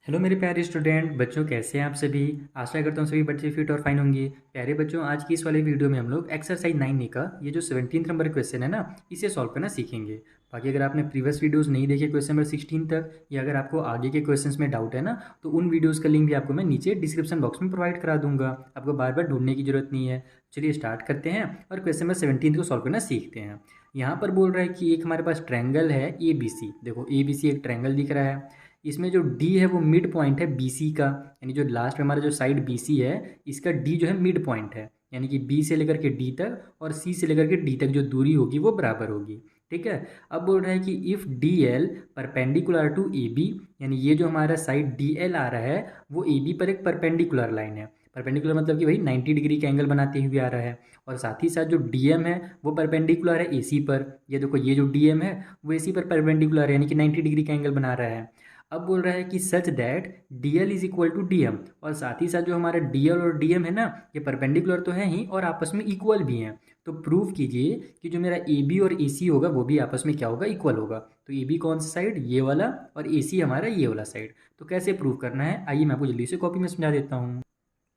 Hello मेरे प्यारे student बच्चों, कैसे हैं आप सभी। आशा करता हूँ सभी बच्चे फिट और फाइन होंगे। प्यारे बच्चों, आज की इस वाले वीडियो में हम लोग एक्सरसाइज 9 का ये जो 17 नंबर क्वेश्चन है ना, इसे सॉल्व करना सीखेंगे। बाकी अगर आपने प्रीवियस वीडियोस नहीं देखे क्वेश्चन नंबर 16 तक, या अगर आपको आगे के क्वेश्चंस में डाउट है ना, तो उन वीडियोज़ का लिंक भी आपको मैं नीचे डिस्क्रिप्शन बॉक्स में प्रोवाइड करा दूंगा। आपको बार बार ढूंढने की जरूरत नहीं है। चलिए स्टार्ट करते हैं और क्वेश्चन नंबर 17 को सॉल्व करना सीखते हैं। यहाँ पर बोल रहा है कि एक हमारे पास ट्रैंगल है ABC। देखो ABC एक ट्रैंगल दिख रहा है। इसमें जो डी है वो मिड पॉइंट है बीसी का, यानी जो लास्ट में हमारा जो साइड बीसी है, इसका डी जो है मिड पॉइंट है। यानी कि बी से लेकर के डी तक और सी से लेकर के डी तक जो दूरी होगी वो बराबर होगी। ठीक है। अब बोल रहा है कि if D L perpendicular to A B, यानी ये जो हमारा साइड डी एल आ रहा है वो ए बी पर एक परपेंडिकुलर लाइन है। परपेंडिकुलर मतलब कि भाई 90 डिग्री का एंगल बनाते हुए आ रहा है। और साथ ही साथ जो डी एम है वो परपेंडिकुलर है ए सी पर। ये देखो, ये जो डी एम है वो ए सी पर परपेंडिकुलर है, यानी कि 90 डिग्री का एंगल बना रहा है। अब बोल रहा है कि such that D L is equal to D M, और साथ ही साथ जो हमारा डी एल और डी एम है ना, ये परपेंडिकुलर तो है ही और आपस में इक्वल भी हैं। तो प्रूव कीजिए कि जो मेरा ए बी और ए सी होगा वो भी आपस में क्या होगा, इक्वल होगा। तो ए बी कौन सा साइड, ये वाला, और ए सी हमारा ये वाला साइड। तो कैसे प्रूव करना है, आइए मैं आपको जल्दी से कॉपी में समझा देता हूँ।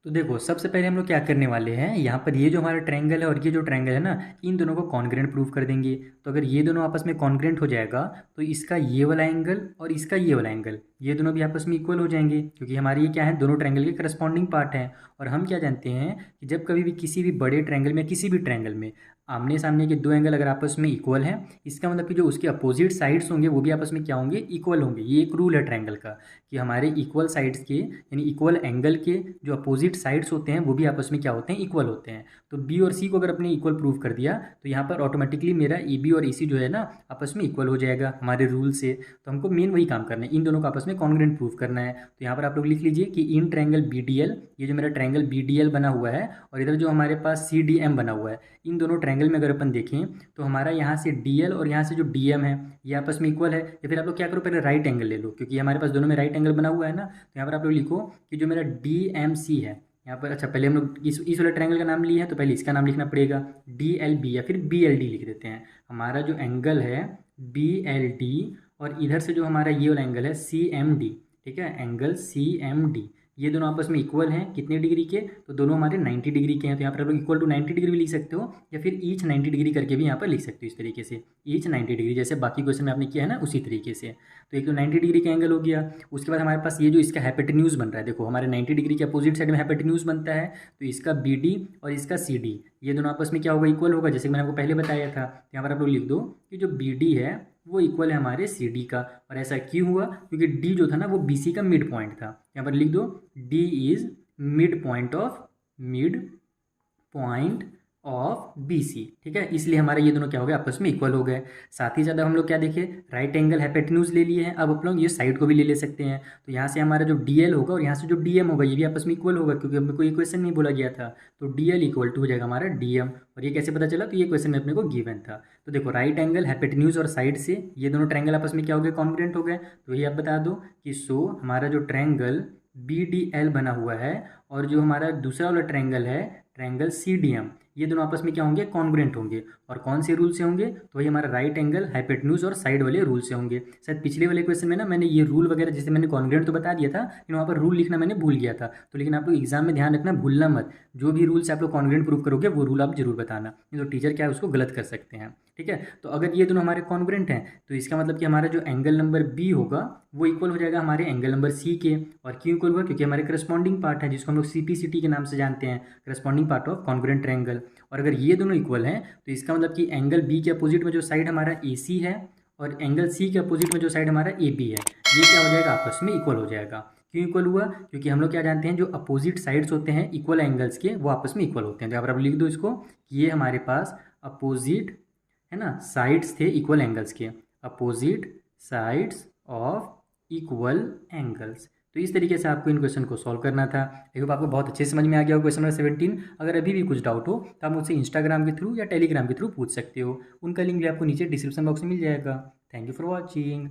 तो देखो, सबसे पहले हम लोग क्या करने वाले हैं, यहाँ पर ये जो हमारा ट्रायंगल है और ये जो ट्रायंगल है ना, इन दोनों को कॉन्ग्रेंट प्रूव कर देंगे। तो अगर ये दोनों आपस में कॉन्ग्रेंट हो जाएगा तो इसका ये वाला एंगल और इसका ये वाला एंगल, ये दोनों भी आपस में इक्वल हो जाएंगे, क्योंकि हमारे ये क्या है, दोनों ट्रायंगल के करस्पॉन्डिंग पार्ट हैं। और हम क्या जानते हैं कि जब कभी भी किसी भी बड़े ट्रायंगल में, किसी भी ट्रायंगल में आमने सामने के दो एंगल अगर आपस में इक्वल हैं, इसका मतलब कि जो उसके अपोजिट साइड्स होंगे वो भी आपस में क्या होंगे, इक्वल होंगे। ये एक रूल है ट्रायंगल का कि हमारे इक्वल साइड्स के, यानी इक्वल एंगल के जो अपोजिट साइड्स होते हैं वो भी आपस में क्या होते हैं, इक्वल होते हैं। तो बी और सी को अगर अपने इक्वल प्रूव कर दिया तो यहाँ पर ऑटोमेटिकली मेरा ए बी और ए सी जो है ना, आपस में इक्वल हो जाएगा हमारे रूल से। तो हमको मेन वही काम करना है, इन दोनों को आपस में कॉन्ग्रेंट प्रूव करना है। तो यहाँ पर आप लोग लिख लीजिए कि in triangle B D L, ये जो मेरा ट्रायंगल बी डी एल बना हुआ है और इधर जो हमारे पास सी डी एम बना हुआ है, इन दोनों ट्रायंगल में अगर अपन देखें तो हमारा यहाँ से डी एल और यहाँ से जो डी एम है ये आपस में इक्वल है। या फिर आप लोग क्या करो, पहले राइट एंगल ले लो, क्योंकि हमारे पास दोनों में राइट एंगल बना हुआ है ना। तो यहाँ पर आप लोग लिखो कि जो मेरा डी एम सी है यहाँ पर, अच्छा पहले हम लोग इस वाले ट्रायंगल का नाम लिए हैं तो पहले इसका नाम लिखना पड़ेगा, डी एल बी, या फिर बी एल डी लिख देते हैं। हमारा जो एंगल है बी एल डी, और इधर से जो हमारा ये वाला एंगल है सी एम डी। ठीक है, एंगल सी एम डी, ये दोनों आपस में इक्वल हैं कितने डिग्री के, तो दोनों हमारे 90 डिग्री के हैं। तो यहाँ पर आप लोग इक्वल टू 90 डिग्री भी लिख सकते हो, या फिर ईच 90 डिग्री करके भी यहाँ पर लिख सकते हो इस तरीके से, ईच 90 डिग्री, जैसे बाकी क्वेश्चन में आपने किया है ना उसी तरीके से। तो एक तो 90 डिग्री का एंगल हो गया। उसके बाद हमारे पास ये जो इसका हाइपोटेन्यूज बन रहा है, देखो हमारे 90 डिग्री के अपोजिट साइड में हाइपोटेन्यूज बनता है, तो इसका बी डी और इसका सी डी, ये दोनों आपस में क्या होगा, इक्वल होगा, जैसे मैंने आपको पहले बताया था। यहाँ पर आप लोग लिख दो कि जो बी डी है वो इक्वल है हमारे सी डी का। और ऐसा क्यों हुआ, क्योंकि डी जो था ना वो बी सी का मिड पॉइंट था। यहाँ पर लिख दो D is mid point of B C. ठीक है, इसलिए हमारे ये दोनों क्या हो गए, आपस में इक्वल हो गए। साथ ही साथ हम लोग क्या देखे, राइट एंगल हाइपोटेन्यूज ले लिए हैं। अब आप लोग ये साइड को भी ले सकते हैं। तो यहाँ से हमारा जो डी एल होगा और यहाँ से जो डी एम होगा ये भी आपस में इक्वल होगा, क्योंकि अपने को ये क्वेश्चन नहीं बोला गया था। तो डी एल इक्वल टू हो जाएगा हमारा डी एम। और ये कैसे पता चला, तो ये क्वेश्चन में अपने को गिवन था। तो देखो, राइट एंगल हाइपोटेन्यूज और साइड से ये दोनों ट्रायंगल आपस में क्या हो गए, कॉन्ग्रुएंट हो गए। तो ये आप बता दो कि सो हमारा जो ट्रायंगल बी डी एल बना हुआ है और जो हमारा दूसरा वाला ट्रायंगल है ट्रायंगल सी डी एम, ये दोनों आपस में क्या होंगे, कॉन्ग्रुएंट होंगे। और कौन से रूल से होंगे, तो वही हमारा राइट एंगल हाइपोटेन्यूज और साइड वाले रूल से होंगे। शायद पिछले वाले क्वेश्चन में ना मैंने ये रूल वगैरह, जैसे मैंने कॉन्ग्रुएंट तो बता दिया था, लेकिन वहाँ पर रूल लिखना मैंने भूल गया था। तो लेकिन आप लोग एग्जाम में ध्यान रखना, भूलना मत, जो भी रूल से आप लोग कॉन्ग्रुएंट प्रूव करोगे वो रूल आप जरूर बताना, नहीं तो टीचर क्या है उसको गलत कर सकते हैं। ठीक है, तो अगर ये दोनों हमारे कॉन्ग्रुएंट हैं तो इसका मतलब कि हमारा जो एंगल नंबर बी होगा वो इक्वल हो जाएगा हमारे एंगल नंबर सी के। और क्यों इक्वल हुआ, क्योंकि हमारे करस्पॉन्डिंग पार्ट है जिसको हम लोग सीपीसीटी के नाम से जानते हैं, corresponding part of congruent triangle. और अगर ये दोनों इक्वल हैं तो इसका मतलब कि एंगल बी के अपोजिट में जो साइड हमारा ए सी है और एंगल सी के अपोजिट में जो साइड हमारा ए बी है, ये क्या हो जाएगा, आपस में इक्वल हो जाएगा। क्यों इक्वल हुआ, क्योंकि हम लोग क्या जानते हैं, जो अपोजिट साइड्स होते हैं इक्वल एंगल्स के वो आपस में इक्वल होते हैं। तो यहाँ पर आप लिख दो इसको कि ये हमारे पास अपोजिट है ना, साइड्स थे इक्वल एंगल्स के, opposite sides of equal angles. तो इस तरीके से आपको इन क्वेश्चन को सॉल्व करना था। आई होप आपको बहुत अच्छे समझ में आ गया हो क्वेश्चन नंबर 17। अगर अभी भी कुछ डाउट हो तो आप मुझसे इंस्टाग्राम के थ्रू या टेलीग्राम के थ्रू पूछ सकते हो। उनका लिंक भी आपको नीचे डिस्क्रिप्शन बॉक्स में मिल जाएगा। Thank you for watching.